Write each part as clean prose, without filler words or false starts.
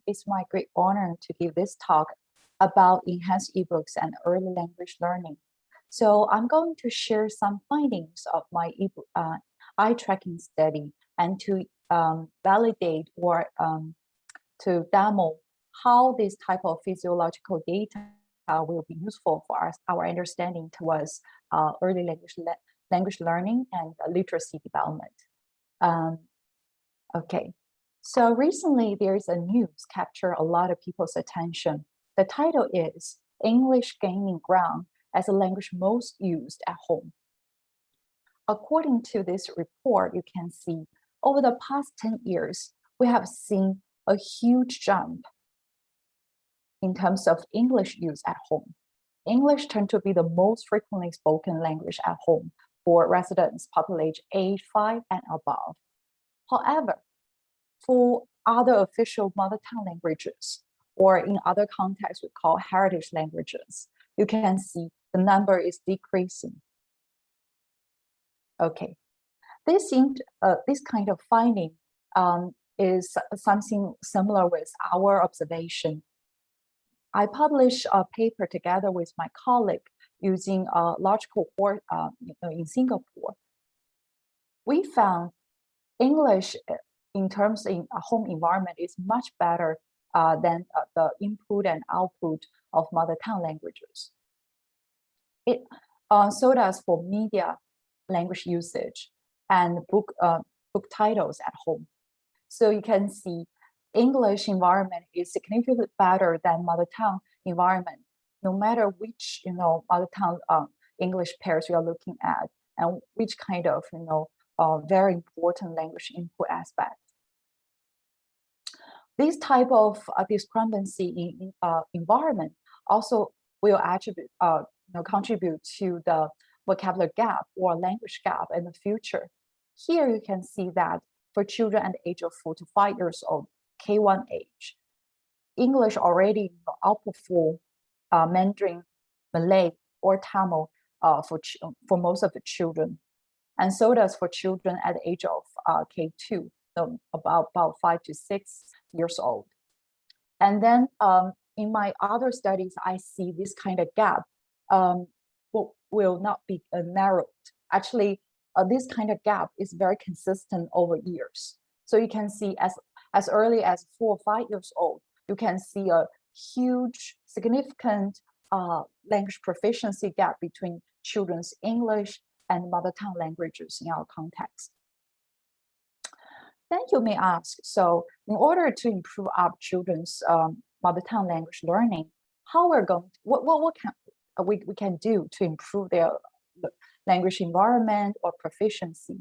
It's my great honor to give this talk about enhanced ebooks and early language learning. So I'm going to share some findings of my eye tracking study and to validate or to demo how this type of physiological data will be useful for our understanding towards early language learning and literacy development. Okay. So recently, there's a news capture a lot of people's attention. The title is English Gaining Ground as a Language Most Used at Home. According to this report, you can see over the past 10 years, we have seen a huge jump in terms of English use at home. English tend to be the most frequently spoken language at home for residents population age 5 and above. However, for other official mother tongue languages, or in other contexts we call heritage languages, you can see the number is decreasing. Okay, this kind of finding is something similar with our observation. I published a paper together with my colleague using a large cohort in Singapore. We found English in terms in a home environment is much better than the input and output of mother tongue languages. So does for media language usage and book titles at home. So you can see English environment is significantly better than mother tongue environment, no matter which mother tongue English pairs you are looking at and which kind of very important language input aspect. This type of discrepancy in environment also will contribute to the vocabulary gap or language gap in the future. Here you can see that for children at the age of 4 to 5 years old, K1 age, English already outperform Mandarin, Malay, or Tamil for most of the children. And so does for children at the age of K2, so about 5 to 6 years old. And then in my other studies, I see this kind of gap will not be narrowed. Actually, this kind of gap is very consistent over years. So you can see as early as 4 or 5 years old, you can see a huge, significant language proficiency gap between children's English and mother tongue languages in our context. Then you may ask, so in order to improve our children's mother tongue language learning, how what can we can do to improve their language environment or proficiency?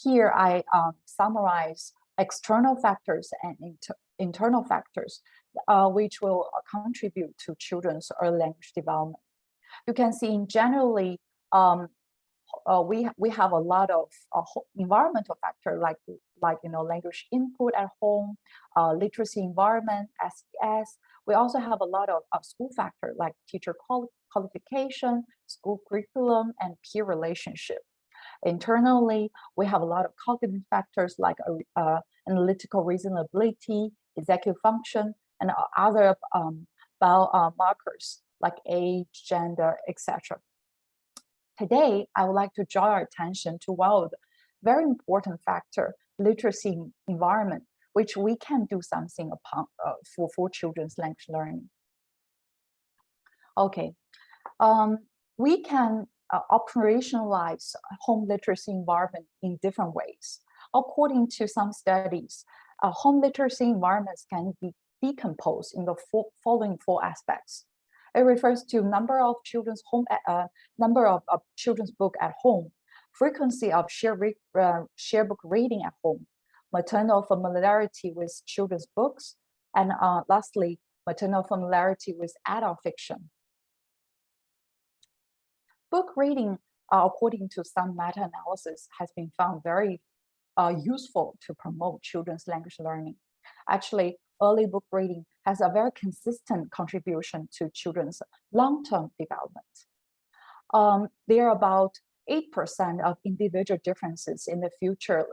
Here I summarize external factors and internal factors which will contribute to children's early language development. You can see in generally we have a lot of environmental factors like language input at home, literacy environment, SES. We also have a lot of school factors like teacher qualification, school curriculum, and peer relationship. Internally, we have a lot of cognitive factors like analytical reasonability, executive function, and other biomarkers like age, gender, etc. Today, I would like to draw our attention to one of the very important factor, literacy environment, which we can do something upon for children's language learning. Okay, we can operationalize home literacy environment in different ways. According to some studies, home literacy environments can be decomposed in the following 4 aspects. It refers to number of children's children's book at home, frequency of share book reading at home, maternal familiarity with children's books, and lastly, maternal familiarity with adult fiction. Book reading, according to some meta-analysis, has been found very useful to promote children's language learning. Actually, early book reading has a very consistent contribution to children's long-term development. There are about 8% of individual differences in the future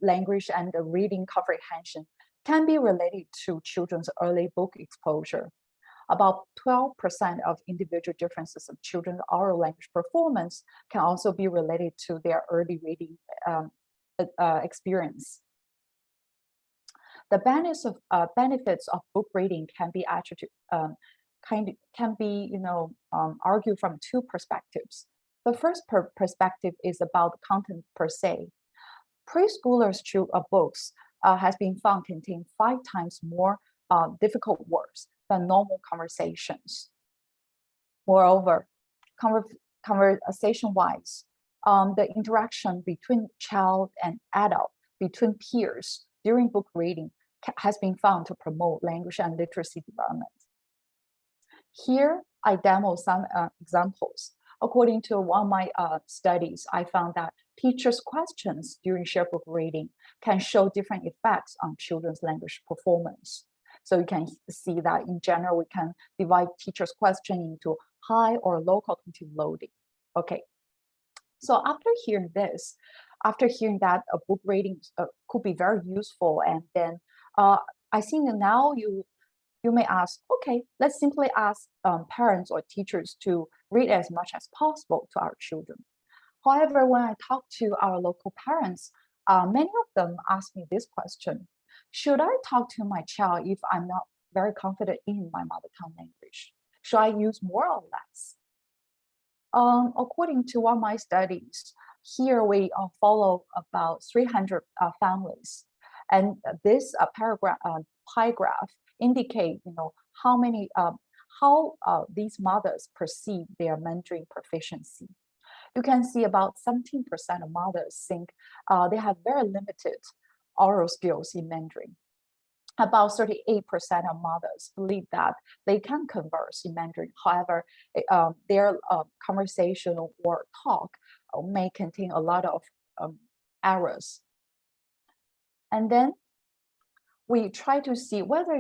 language and reading comprehension can be related to children's early book exposure. About 12% of individual differences of children's oral language performance can also be related to their early reading experience. The benefits of book reading can be argued from two perspectives. The first perspective is about content per se. Preschoolers' books has been found contain 5 times more difficult words than normal conversations. Moreover, conversation-wise, the interaction between child and adult, between peers during book reading has been found to promote language and literacy development. Here, I demo some examples. According to one of my studies, I found that teachers' questions during shared book reading can show different effects on children's language performance. So you can see that in general, we can divide teachers' question into high or low cognitive loading. Okay. So after hearing this, after hearing that a book reading could be very useful, and then I think that now you may ask, okay, let's simply ask parents or teachers to read as much as possible to our children. However, when I talk to our local parents, many of them ask me this question: should I talk to my child if I'm not very confident in my mother tongue language? Should I use more or less? According to one of my studies, here we follow about 300 families, and this pie graph indicate how many these mothers perceive their Mandarin proficiency. You can see about 17% of mothers think they have very limited oral skills in Mandarin. About 38% of mothers believe that they can converse in Mandarin. However, their conversation or talk may contain a lot of errors. And then we try to see whether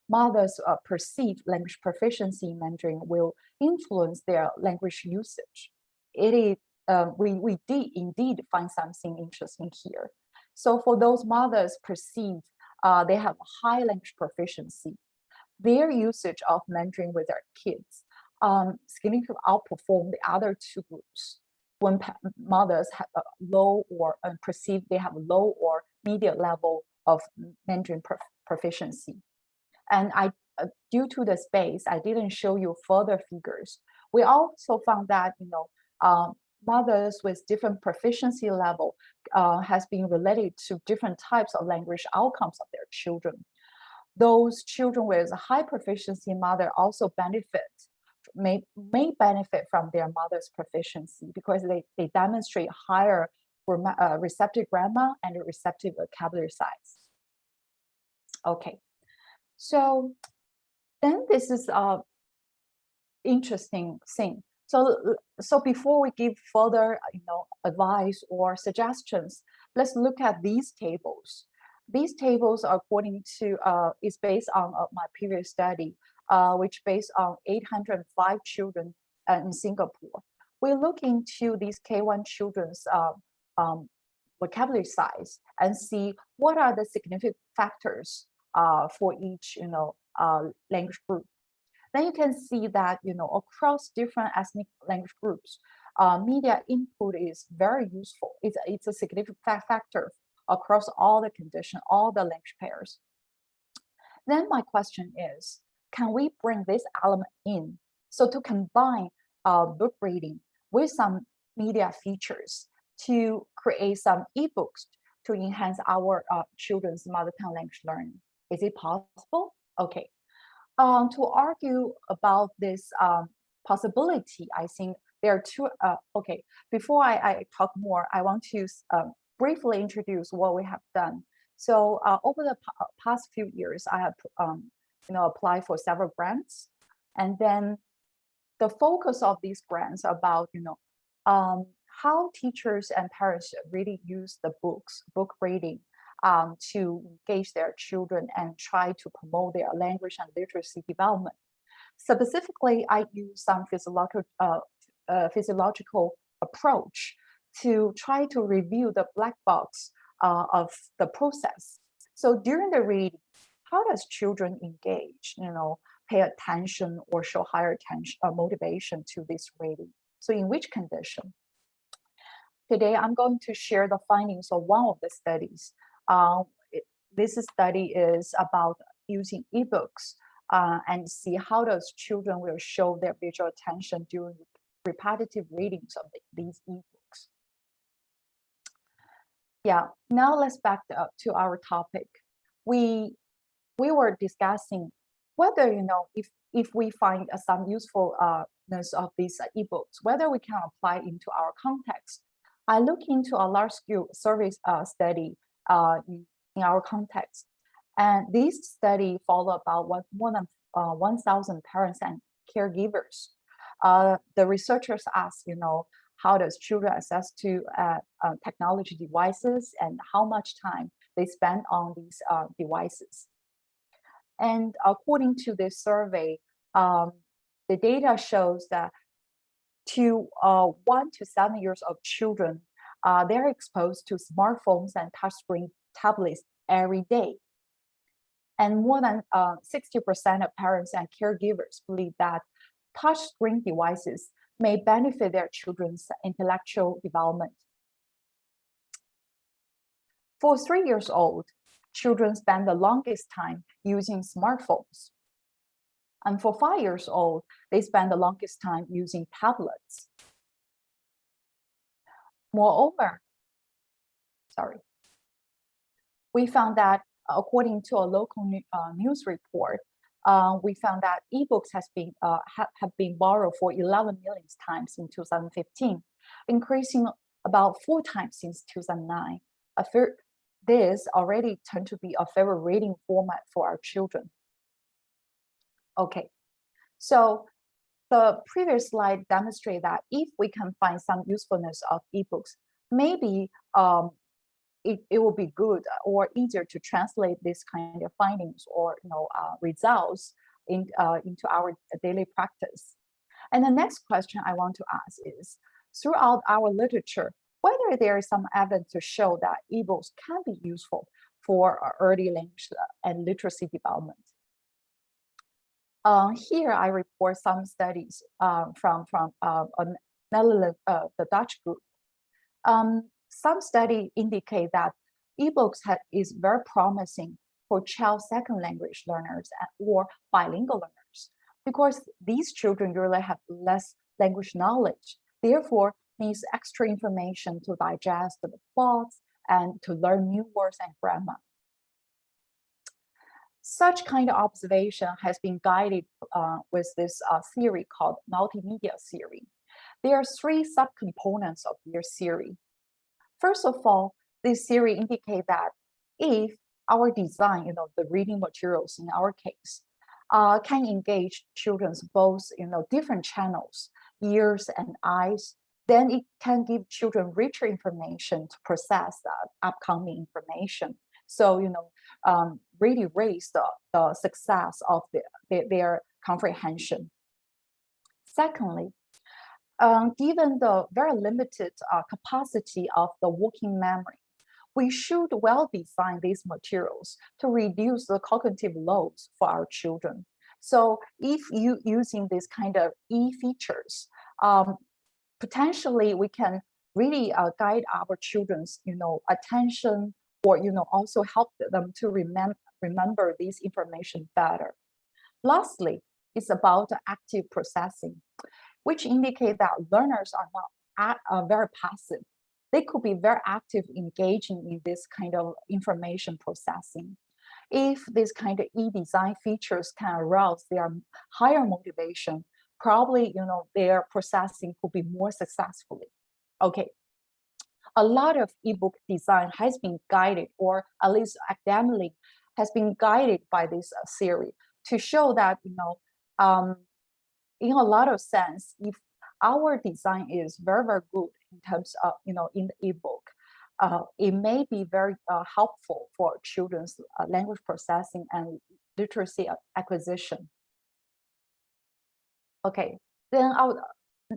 mothers' perceived language proficiency in Mandarin will influence their language usage. We did indeed find something interesting here. So for those mothers perceived they have high language proficiency, their usage of Mandarin with their kids significantly outperform the other two groups. When mothers have a low or perceive they have a low or medium level of Mandarin proficiency. And due to the space, I didn't show you further figures. We also found that mothers with different proficiency level has been related to different types of language outcomes of their children. Those children with high proficiency mother also may benefit from their mother's proficiency because they demonstrate higher receptive grammar and receptive vocabulary size. Okay, so then this is an interesting thing. So before we give further advice or suggestions, let's look at these tables. These tables, according to, is based on my previous study, which based on 805 children in Singapore. We look into these K1 children's vocabulary size and see what are the significant factors for each language group. Then you can see that across different ethnic language groups, media input is very useful. It's a significant factor across all the conditions, all the language pairs. Then my question is, can we bring this element in? So to combine book reading with some media features to create some eBooks to enhance our children's mother tongue language learning. Is it possible? Okay. To argue about this possibility, I think there are two. Okay, before I talk more, I want to briefly introduce what we have done. So over the past few years, I have applied for several grants, and then the focus of these grants are about how teachers and parents really use the book reading to engage their children and try to promote their language and literacy development. Specifically, I use some physiological approach to try to review the black box of the process. So during the reading, how does children engage, pay attention or show higher attention motivation to this reading? So in which condition? Today, I'm going to share the findings of one of the studies. This study is about using eBooks and see how does children will show their visual attention during repetitive readings of these eBooks. Yeah, now let's back up to our topic. We were discussing whether, if we find some usefulness of these eBooks, whether we can apply into our context. I look into a large-scale survey study in our context, and this study followed about more than 1,000 parents and caregivers. The researchers asked, how does children access to technology devices and how much time they spend on these devices. And according to this survey, the data shows that to 1 to 7 years of children, they're exposed to smartphones and touchscreen tablets every day. And more than 60% of parents and caregivers believe that touchscreen devices may benefit their children's intellectual development. For 3 years old, children spend the longest time using smartphones. And for 5 years old, they spend the longest time using tablets. Moreover, we found that according to a local news report, we found that eBooks have been borrowed for 11 million times in 2015, increasing about 4 times since 2009. This already turned to be a favorite reading format for our children. Okay, so the previous slide demonstrated that if we can find some usefulness of eBooks, maybe it will be good or easier to translate this kind of findings or results into our daily practice. And the next question I want to ask is, throughout our literature, whether there is some evidence to show that eBooks can be useful for early language and literacy development. Here I report some studies from Netherlands, the Dutch group. Some studies indicate that eBooks is very promising for child second language learners or bilingual learners because these children really have less language knowledge, therefore needs extra information to digest the plots and to learn new words and grammar. Such kind of observation has been guided with this theory called Multimedia theory. There are 3 subcomponents of this theory. First of all, this theory indicates that if our design, the reading materials in our case, can engage children's both, different channels, ears and eyes, then it can give children richer information to process the upcoming information. So, really raise the success of their comprehension. Secondly, given the very limited capacity of the working memory, we should well design these materials to reduce the cognitive loads for our children. So if you using this kind of features, potentially we can really guide our children's, attention, or also help them to remember this information better. Lastly, it's about active processing, which indicate that learners are not very passive. They could be very active engaging in this kind of information processing. If this kind of e-design features can arouse their higher motivation, probably their processing could be more successfully. Okay, a lot of ebook design has been guided, or at least academically has been guided by this theory to show that in a lot of sense, if our design is very, very good in terms of, in the ebook, it may be very helpful for children's language processing and literacy acquisition. Okay, then our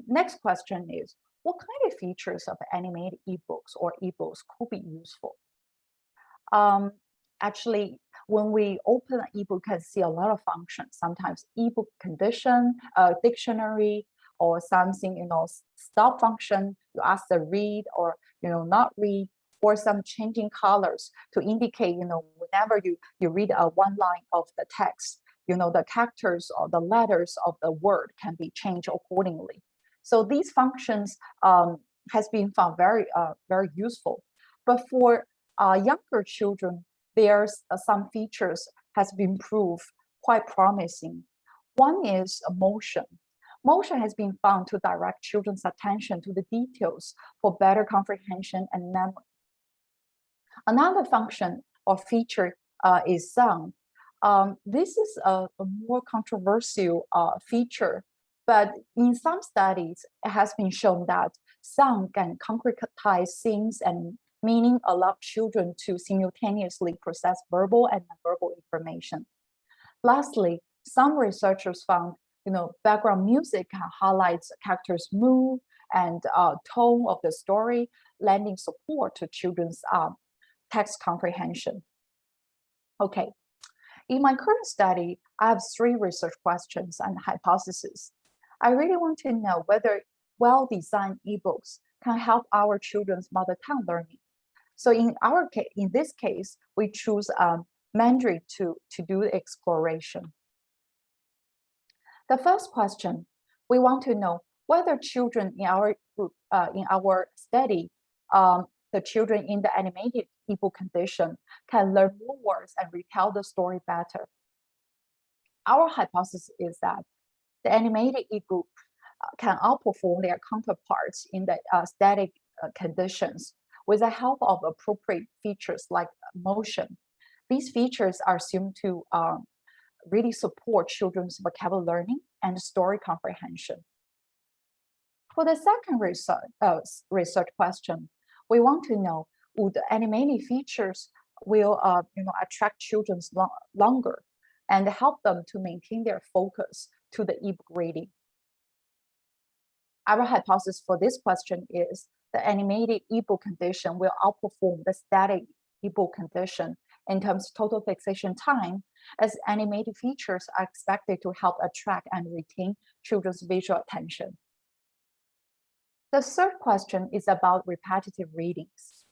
next question is, what kind of features of animated ebooks or ebooks could be useful? Actually, when we open an ebook, you can see a lot of functions. Sometimes ebook condition, dictionary, or something, stop function. You ask the read or not read, or some changing colors to indicate, whenever you read one line of the text, the characters or the letters of the word can be changed accordingly. So these functions has been found very very useful. But for younger children, there's some features has been proved quite promising. One is motion. Motion has been found to direct children's attention to the details for better comprehension and memory. Another function or feature is sound. This is a more controversial feature, but in some studies, it has been shown that sound can concretize things and meaning, allow children to simultaneously process verbal and nonverbal information. Lastly, some researchers found, background music highlights characters' mood and tone of the story, lending support to children's text comprehension. Okay, in my current study, I have 3 research questions and hypotheses. I really want to know whether well-designed ebooks can help our children's mother tongue learning. So in this case, we choose Mandarin to do the exploration. The first question, we want to know whether children in our group, in our study, the children in the animated ebook condition can learn more words and retell the story better. Our hypothesis is that the animated ebook can outperform their counterparts in the static conditions with the help of appropriate features like motion. These features are assumed to really support children's vocabulary learning and story comprehension. For the second research question, we want to know, would the animated features will attract children longer and help them to maintain their focus to the ebook reading? Our hypothesis for this question is the animated ebook condition will outperform the static ebook condition in terms of total fixation time, as animated features are expected to help attract and retain children's visual attention. The third question is about repetitive readings.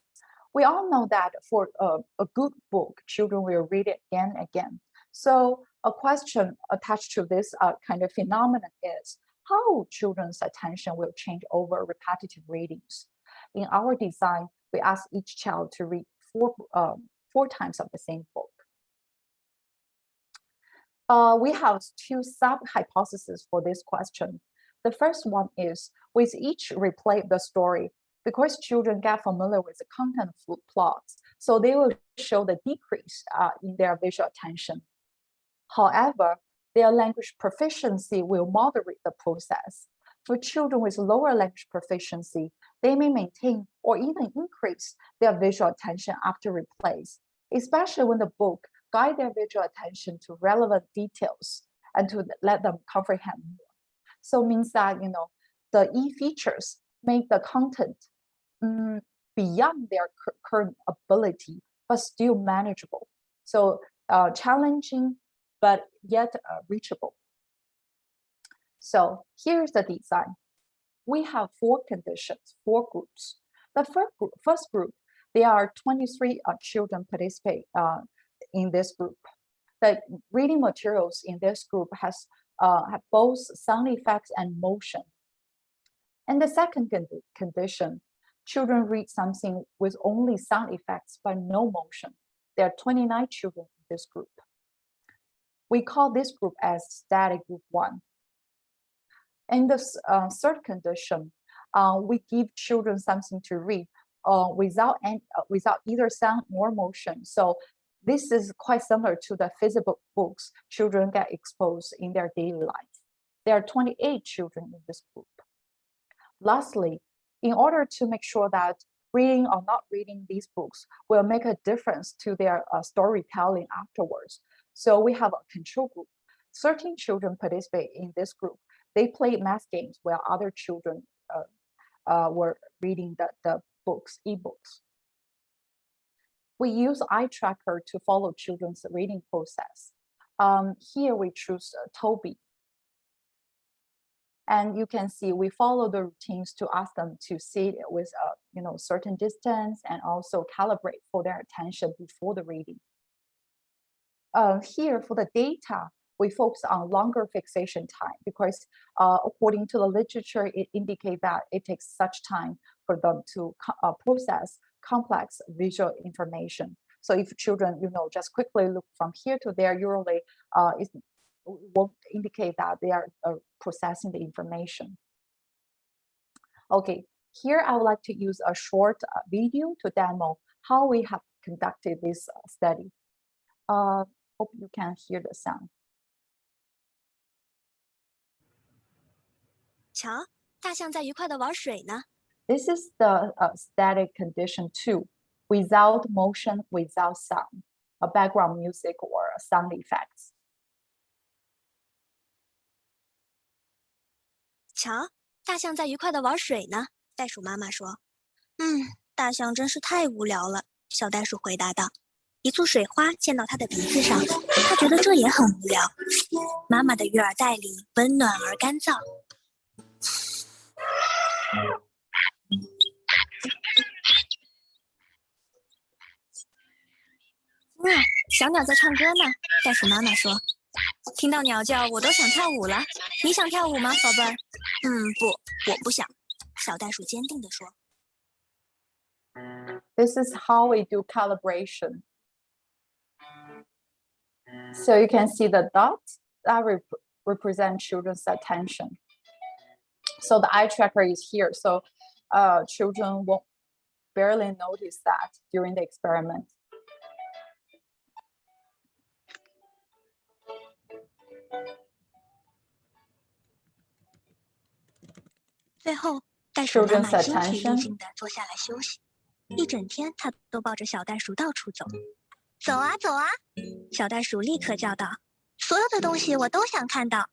We all know that for a good book, children will read it again and again. So a question attached to this kind of phenomenon is how children's attention will change over repetitive readings. In our design, we ask each child to read four times of the same book. We have 2 sub-hypotheses for this question. The first one is, with each replay of the story, because children get familiar with the content of plots, so they will show the decrease in their visual attention. However, their language proficiency will moderate the process. For children with lower language proficiency, they may maintain or even increase their visual attention after replays, especially when the book guides their visual attention to relevant details and to let them comprehend more. So it means that the E features make the content beyond their current ability, but still manageable. So challenging, but yet reachable. So here's the design. We have 4 conditions, 4 groups. The first group, there are 23 children participate in this group. The reading materials in this group have both sound effects and motion. And the second condition, children read something with only sound effects but no motion. There are 29 children in this group. We call this group as static group 1. In the third condition, we give children something to read without either sound nor motion. So this is quite similar to the physical books children get exposed in their daily life. There are 28 children in this group. Lastly, in order to make sure that reading or not reading these books will make a difference to their storytelling afterwards, so we have a control group. 13 children participate in this group. They play math games while other children were reading the books, eBooks. we use eye tracker to follow children's reading process. Here we choose Toby. And you can see we follow the routines to ask them to sit with certain distance and also calibrate for their attention before the reading. Here for the data, we focus on longer fixation time because according to the literature, it indicates that it takes such time for them to process complex visual information. So if children, just quickly look from here to there, usually it won't indicate that they are processing the information. Okay, here I would like to use a short video to demo how we have conducted this study. Hope you can hear the sound. 瞧，大象在愉快地玩水呢。 This is the static condition 2, without motion, without sound, a background music or sound effects. 瞧，大象在愉快地玩水呢。袋鼠妈妈说：“大象真是太无聊了。”小袋鼠回答道。一簇水花溅到它的鼻子上，它觉得这也很无聊。妈妈的育儿袋里温暖而干燥。小鸟在唱歌呢。袋鼠妈妈说：“听到鸟叫，我都想跳舞了。你想跳舞吗，宝贝儿？”“不，我不想。”小袋鼠坚定地说。 This is how we do calibration. So you can see the dots that represent children's attention. So the eye tracker is here. So children won't barely notice that during the experiment. 最后，袋鼠妈妈精疲力尽地坐下来休息。一整天，她都抱着小袋鼠到处走。走啊走啊！小袋鼠立刻叫道：“所有的东西我都想看到。”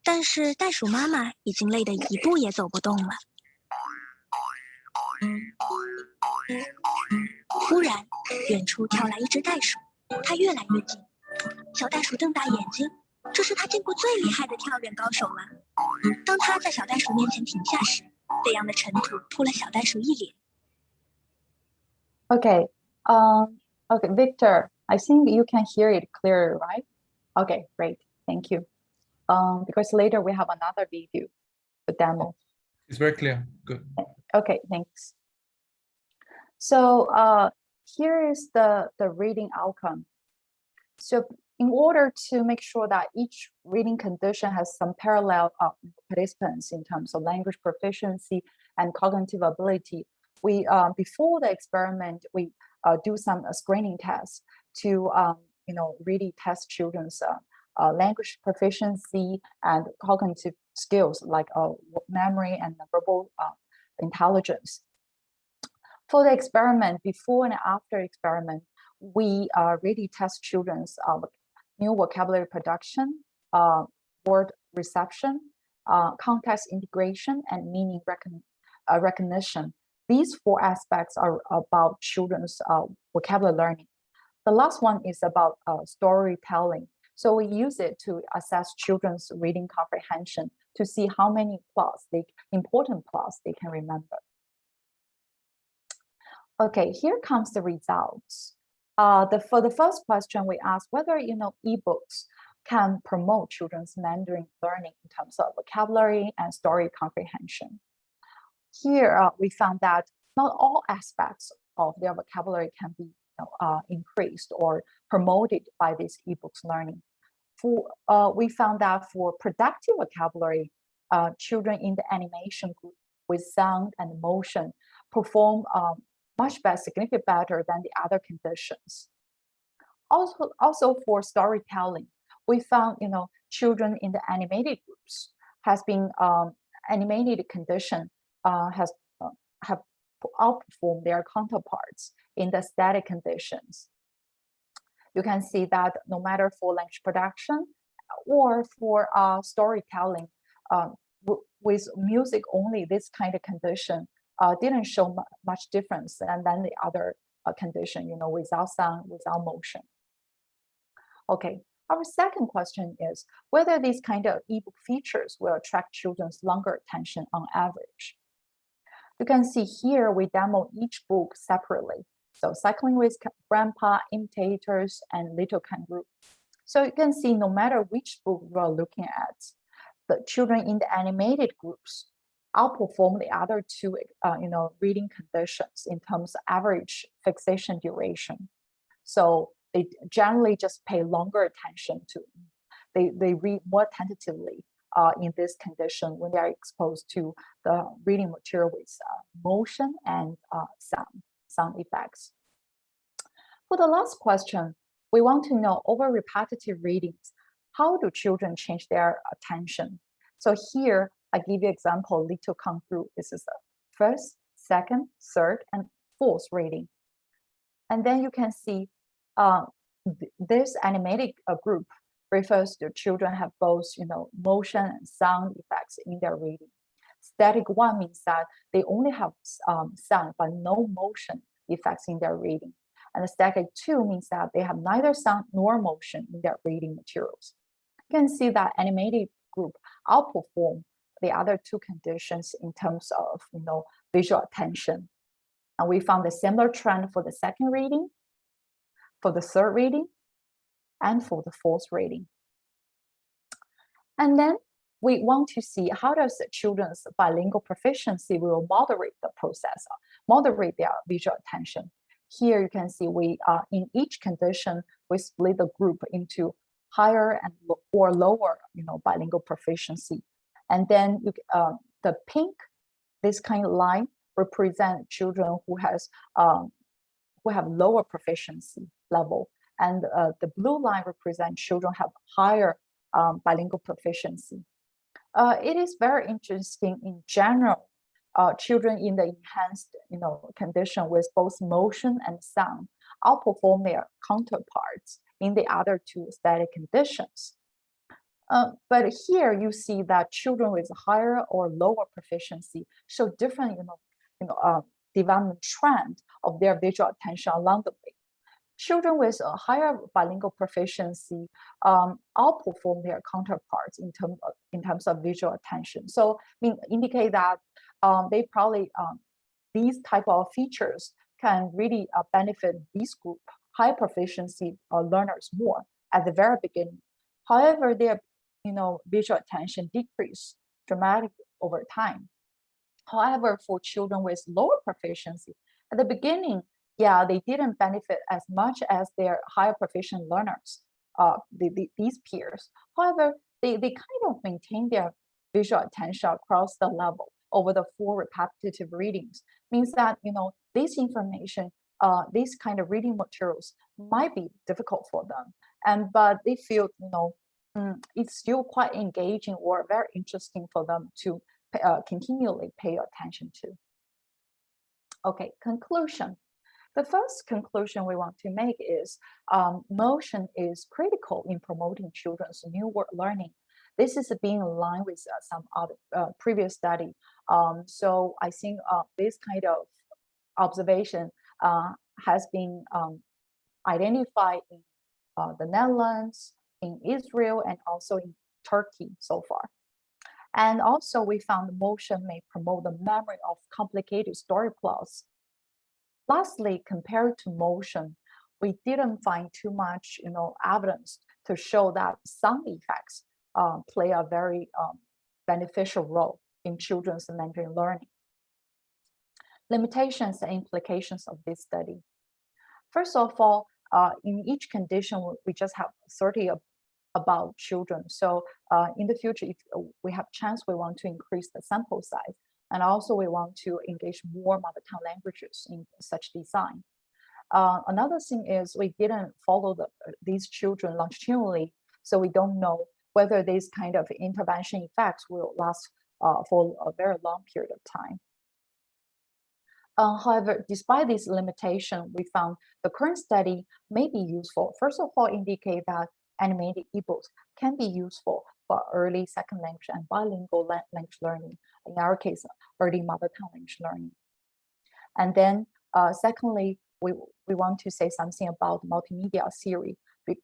但是袋鼠妈妈已经累得一步也走不动了。忽然，远处跳来一只袋鼠，它越来越近。小袋鼠瞪大眼睛，这是它见过最厉害的跳远高手了。当它在小袋鼠面前停下时，飞扬的尘土扑了小袋鼠一脸。Okay, okay, Victor, I think you can hear it clearly, right? Okay, great, thank you. Because later we have another video, the demo. It's very clear. Good. Okay, thanks. So here is the reading outcome. So in order to make sure that each reading condition has some parallel participants in terms of language proficiency and cognitive ability, we before the experiment we do some screening tests to really test children's language proficiency and cognitive skills like memory and verbal intelligence. For the experiment, before and after experiment, we really test children's new vocabulary production, word reception, context integration, and meaning recognition. These 4 aspects are about children's vocabulary learning. The last one is about storytelling. So we use it to assess children's reading comprehension to see how many important plots they can remember. Okay, here comes the results. For the first question, we asked whether eBooks can promote children's Mandarin learning in terms of vocabulary and story comprehension. Here, we found that not all aspects of their vocabulary can be increased or promoted by this eBooks learning. We found that for productive vocabulary, children in the animation group with sound and motion perform much better, significantly better than the other conditions. Also for storytelling, we found children in the animated groups has been animated condition have outperformed their counterparts in the static conditions. You can see that no matter for language production or for storytelling, with music only, this kind of condition didn't show much difference than the other condition, without sound, without motion. Okay, our second question is whether these kind of ebook features will attract children's longer attention on average. You can see here we demo each book separately. So Cycling with Grandpa, Imitators, and Little Kangaroo. So you can see no matter which book you are looking at, the children in the animated groups outperform the other two, reading conditions in terms of average fixation duration. So they generally just pay longer attention to, they read more tentatively in this condition when they are exposed to the reading material with motion and sound effects. For the last question, we want to know over repetitive readings, how do children change their attention? So here, I give you example, Little Kangaroo. This is the first, second, third, and fourth reading. And then you can see this animated group refers to children have both, motion and sound effects in their reading. Static one means that they only have sound but no motion effects in their reading. And the static two means that they have neither sound nor motion in their reading materials. You can see that animated group outperform the other two conditions in terms of, visual attention. And we found a similar trend for the second reading, for the third reading, and for the fourth reading. And then we want to see how does the children's bilingual proficiency will moderate the process, moderate their visual attention. Here you can see we in each condition, we split the group into higher and or lower, bilingual proficiency. And then the pink, this kind of line represent children who have lower proficiency level. And the blue line represents children have higher bilingual proficiency. It is very interesting in general, children in the enhanced condition with both motion and sound outperform their counterparts in the other two static conditions. But here you see that children with higher or lower proficiency show different development trend of their visual attention along the way. Children with a higher bilingual proficiency outperform their counterparts in terms of visual attention. So indicate that they probably these type of features can really benefit this group high proficiency learners more at the very beginning. However, their visual attention decrease dramatically over time. However, for children with lower proficiency at the beginning, they didn't benefit as much as their higher proficient learners, these peers. However, they kind of maintain their visual attention across the level over the 4 repetitive readings. Means that this information, these kind of reading materials might be difficult for them, but they feel it's still quite engaging or very interesting for them to continually pay attention to. Okay, conclusion. The first conclusion we want to make is motion is critical in promoting children's new word learning. This is being in line with some other previous study. So I think this kind of observation has been identified in the Netherlands, in Israel, and also in Turkey so far. And also we found motion may promote the memory of complicated story plots. Lastly, compared to motion, we didn't find too much evidence to show that sound effects play a very beneficial role in children's Mandarin learning. Limitations and implications of this study. First of all, in each condition, we just have 30 about children. So in the future, if we have chance, we want to increase the sample size. And also we want to engage more mother tongue languages in such design. Another thing is we didn't follow these children longitudinally, so we don't know whether these kind of intervention effects will last for a very long period of time. However, despite this limitation, we found the current study may be useful. First of all, indicate that animated ebooks can be useful for early second language and bilingual language learning. In our case, early mother tongue language learning. And then secondly, we want to say something about multimedia theory,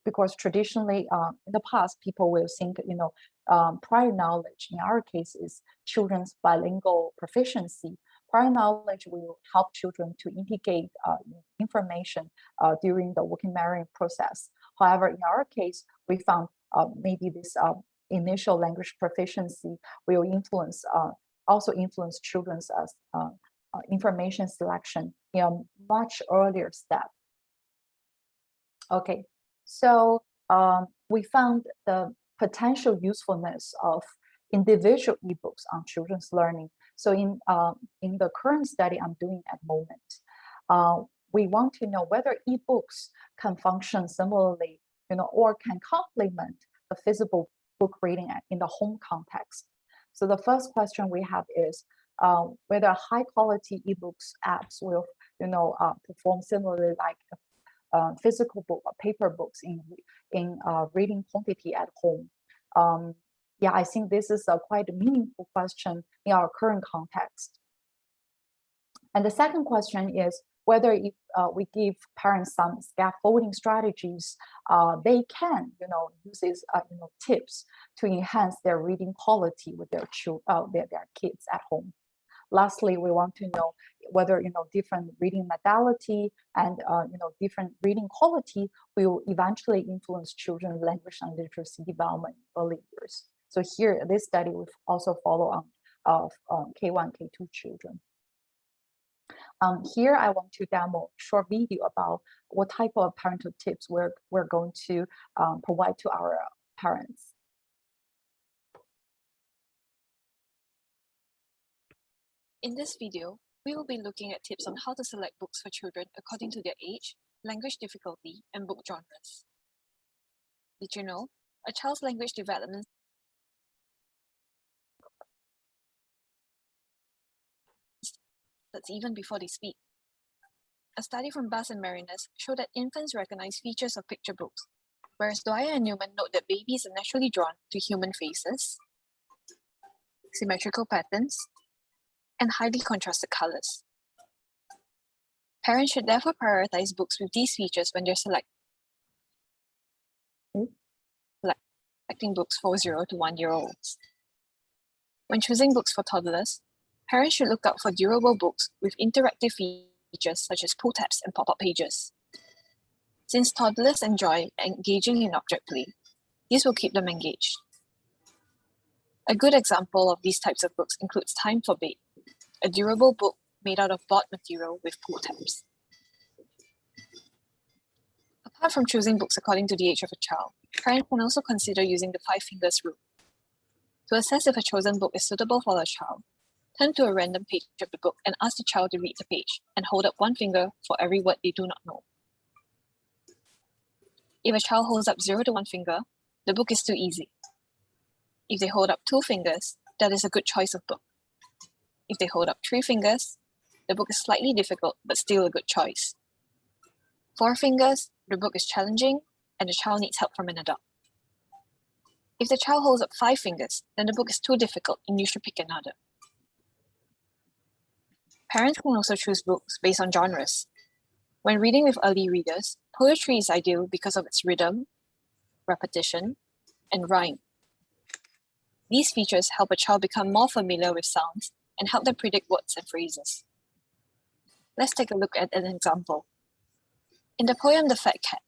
because traditionally in the past, people will think, prior knowledge in our case is children's bilingual proficiency. Prior knowledge will help children to integrate information during the working memory process. However, in our case, we found maybe this initial language proficiency will also influence children's information selection in a much earlier step. Okay, so we found the potential usefulness of individual eBooks on children's learning. So in the current study I'm doing at the moment, we want to know whether eBooks can function similarly, or can complement the physical book reading in the home context. So the first question we have is whether high quality eBooks apps will, perform similarly like physical book or paper books in reading quantity at home. Yeah, I think this is a quite meaningful question in our current context. And the second question is whether if we give parents some scaffolding strategies, they can, use these, tips to enhance their reading quality with their kids at home. Lastly, we want to know whether, different reading modality and, different reading quality will eventually influence children's language and literacy development in early years. So here, this study will also follow on K1, K2 children. Here, I want to demo a short video about what type of parental tips we're going to provide to our parents. In this video, we will be looking at tips on how to select books for children according to their age, language difficulty, and book genres. Did you know a child's language development starts even before they speak? A study from Bass and Marinas showed that infants recognize features of picture books, whereas Dwyer and Newman note that babies are naturally drawn to human faces, symmetrical patterns, and highly contrasted colors. Parents should therefore prioritize books with these features when they're selecting books for 0 to 1-year-olds. When choosing books for toddlers, parents should look out for durable books with interactive features such as pull tabs and pop-up pages. Since toddlers enjoy engaging in object play, this will keep them engaged. A good example of these types of books includes Time for Bed, a durable book made out of board material with pull tabs. Apart from choosing books according to the age of a child, parents can also consider using the 5 fingers rule. To assess if a chosen book is suitable for a child, turn to a random page of the book and ask the child to read the page and hold up 1 finger for every word they do not know. If a child holds up 0 to 1 finger, the book is too easy. If they hold up 2 fingers, that is a good choice of book. If they hold up 3 fingers, the book is slightly difficult but still a good choice. 4 fingers, the book is challenging and the child needs help from an adult. If the child holds up 5 fingers, then the book is too difficult and you should pick another. Parents can also choose books based on genres. When reading with early readers, poetry is ideal because of its rhythm, repetition, and rhyme. These features help a child become more familiar with sounds and help them predict words and phrases. Let's take a look at an example. In the poem The Fat Cat,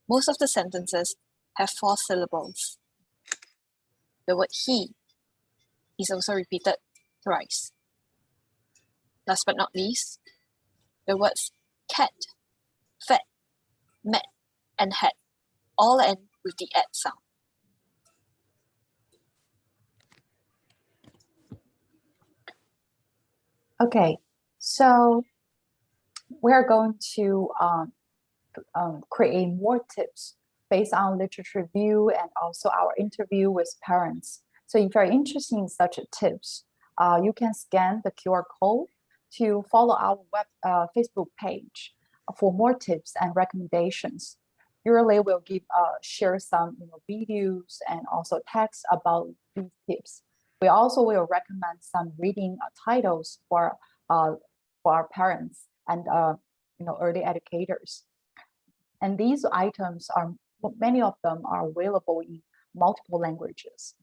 most of the sentences have 4 syllables. The word he is also repeated thrice. Last but not least, the words cat, fat, met, and hat all end with the at sound. Okay, so we're going to create more tips based on literature review and also our interview with parents. So if you're interested in such tips, you can scan the QR code to follow our Facebook page for more tips and recommendations. Usually we'll share some videos and also text about these tips. We also will recommend some reading titles for our parents and early educators. And these items are, many of them are available in multiple languages.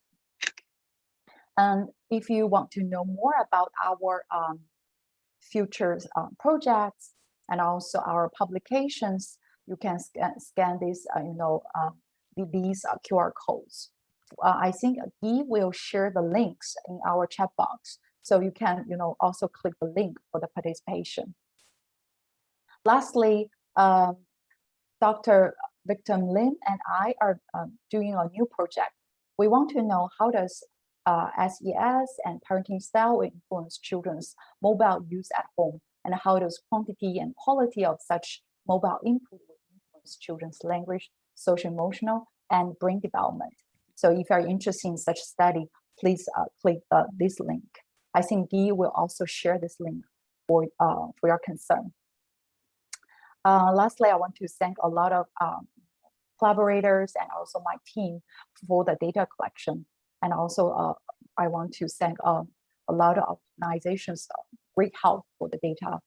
And if you want to know more about our future projects and also our publications, you can scan these, these QR codes. I think Guy will share the links in our chat box, so you can, also click the link for the participation. Lastly, Dr. Victor Lin and I are doing a new project. We want to know how does SES and parenting style influence children's mobile use at home, and how does quantity and quality of such mobile input influence children's language, social, emotional, and brain development. So if you're interested in such study, please click this link. I think Guy will also share this link for your concern. Lastly, I want to thank a lot of collaborators and also my team for the data collection. And also, I want to thank a lot of organizations, great help for the data